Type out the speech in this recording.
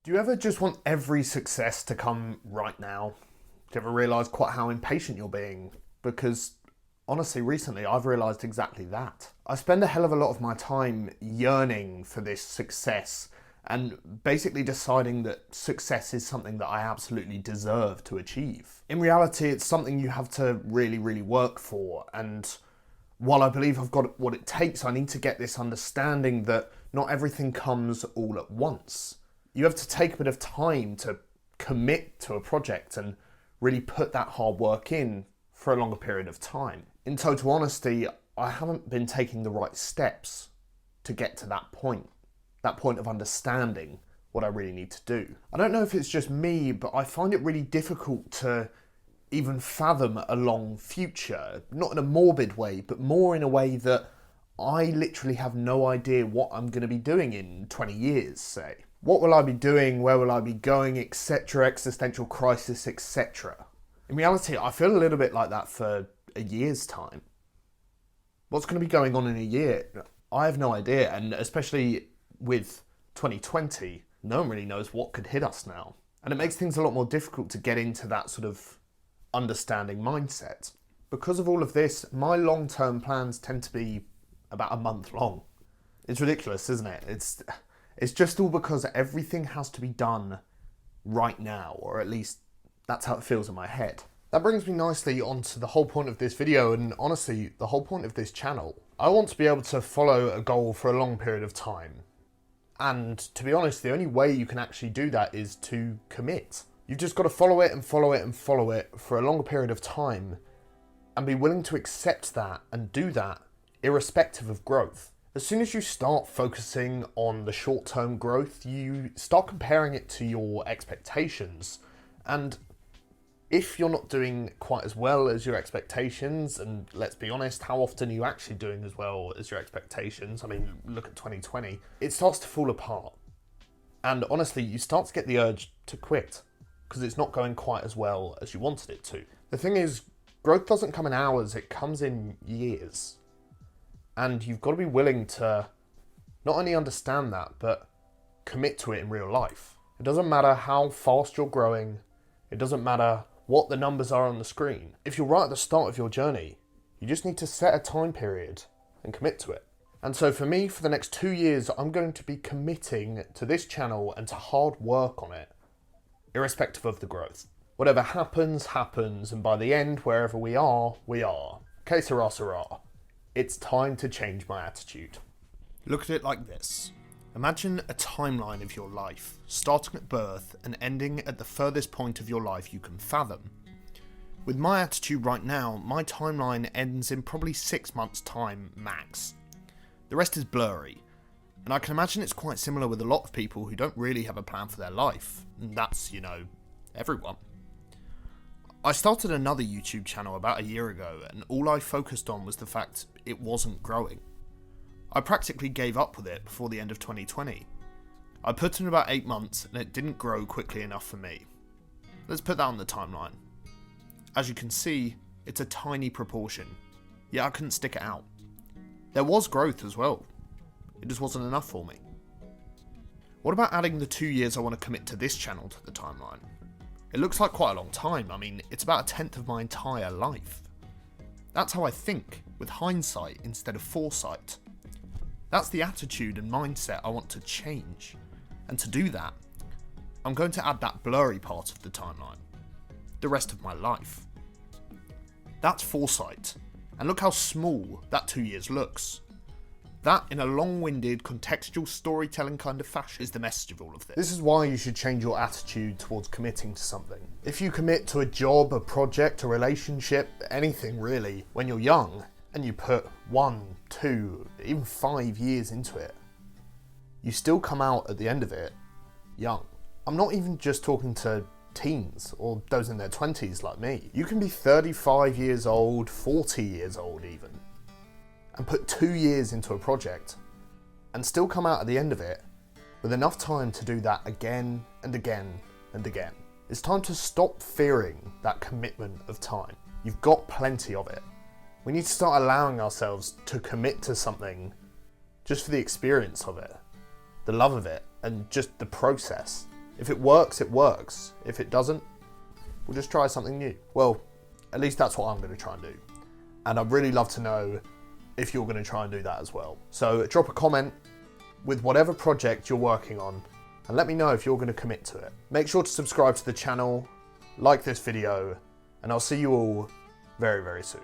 Do you ever just want every success to come right now? Do you ever realise quite how impatient you're being? Because honestly, recently I've realised exactly that. I spend a hell of a lot of my time yearning for this success and basically deciding that success is something that I absolutely deserve to achieve. In reality, it's something you have to really work for, and while I believe I've got what it takes, I need to get this understanding that not everything comes all at once. You have to take a bit of time to commit to a project and really put that hard work in for a longer period of time. In total honesty, I haven't been taking the right steps to get to that point of understanding what I really need to do. I don't know if it's just me, but I find it really difficult to even fathom a long future, not in a morbid way, but more in a way that I literally have no idea what I'm going to be doing in 20 years, say. What will I be doing? Where will I be going? Etc. Existential crisis, etc. In reality, I feel a little bit like that for a year's time. What's going to be going on in a year? I have no idea, and especially with 2020, no one really knows what could hit us now. And it makes things a lot more difficult to get into that sort of understanding mindset. Because of all of this, my long-term plans tend to be about a month long. It's ridiculous, isn't it? It's just all because everything has to be done right now, or at least that's how it feels in my head. That brings me nicely onto the whole point of this video, and honestly, the whole point of this channel. I want to be able to follow a goal for a long period of time. And to be honest, the only way you can actually do that is to commit. You've just got to follow it and follow it and follow it for a longer period of time and be willing to accept that and do that irrespective of growth. As soon as you start focusing on the short-term growth, you start comparing it to your expectations. And if you're not doing quite as well as your expectations, and let's be honest, how often are you actually doing as well as your expectations? I mean, look at 2020. It starts to fall apart. And honestly, you start to get the urge to quit because it's not going quite as well as you wanted it to. The thing is, growth doesn't come in hours, it comes in years. And you've got to be willing to not only understand that, but commit to it in real life. It doesn't matter how fast you're growing. It doesn't matter what the numbers are on the screen. If you're right at the start of your journey, you just need to set a time period and commit to it. And so for me, for the next 2 years, I'm going to be committing to this channel and to hard work on it, irrespective of the growth. Whatever happens, happens, and by the end, wherever we are, we are. Que sera, sera. It's time to change my attitude. Look at it like this. Imagine a timeline of your life, starting at birth and ending at the furthest point of your life you can fathom. With my attitude right now, my timeline ends in probably 6 months' time max. The rest is blurry, and I can imagine it's quite similar with a lot of people who don't really have a plan for their life, and that's, everyone. I started another YouTube channel about a year ago, and all I focused on was the fact it wasn't growing. I practically gave up with it before the end of 2020. I put in about 8 months and it didn't grow quickly enough for me. Let's put that on the timeline. As you can see, it's a tiny proportion, yet I couldn't stick it out. There was growth as well. It just wasn't enough for me. What about adding the 2 years I want to commit to this channel to the timeline? It looks like quite a long time. I mean, it's about 1/10 of my entire life. That's how I think, with hindsight instead of foresight. That's the attitude and mindset I want to change. And to do that, I'm going to add that blurry part of the timeline. The rest of my life. That's foresight. And look how small that 2 years looks. That, in a long-winded, contextual storytelling kind of fashion, is the message of all of this. This is why you should change your attitude towards committing to something. If you commit to a job, a project, a relationship, anything really, when you're young, and you put 1, 2, even 5 years into it, you still come out at the end of it young. I'm not even just talking to teens or those in their 20s like me. You can be 35 years old, 40 years old even, and put 2 years into a project and still come out at the end of it with enough time to do that again and again and again. It's time to stop fearing that commitment of time. You've got plenty of it. We need to start allowing ourselves to commit to something just for the experience of it, the love of it, and just the process. If it works, it works. If it doesn't, we'll just try something new. Well, at least that's what I'm going to try and do. And I'd really love to know if you're going to try and do that as well. So drop a comment with whatever project you're working on and let me know if you're going to commit to it. Make sure to subscribe to the channel, like this video, and I'll see you all very, very soon.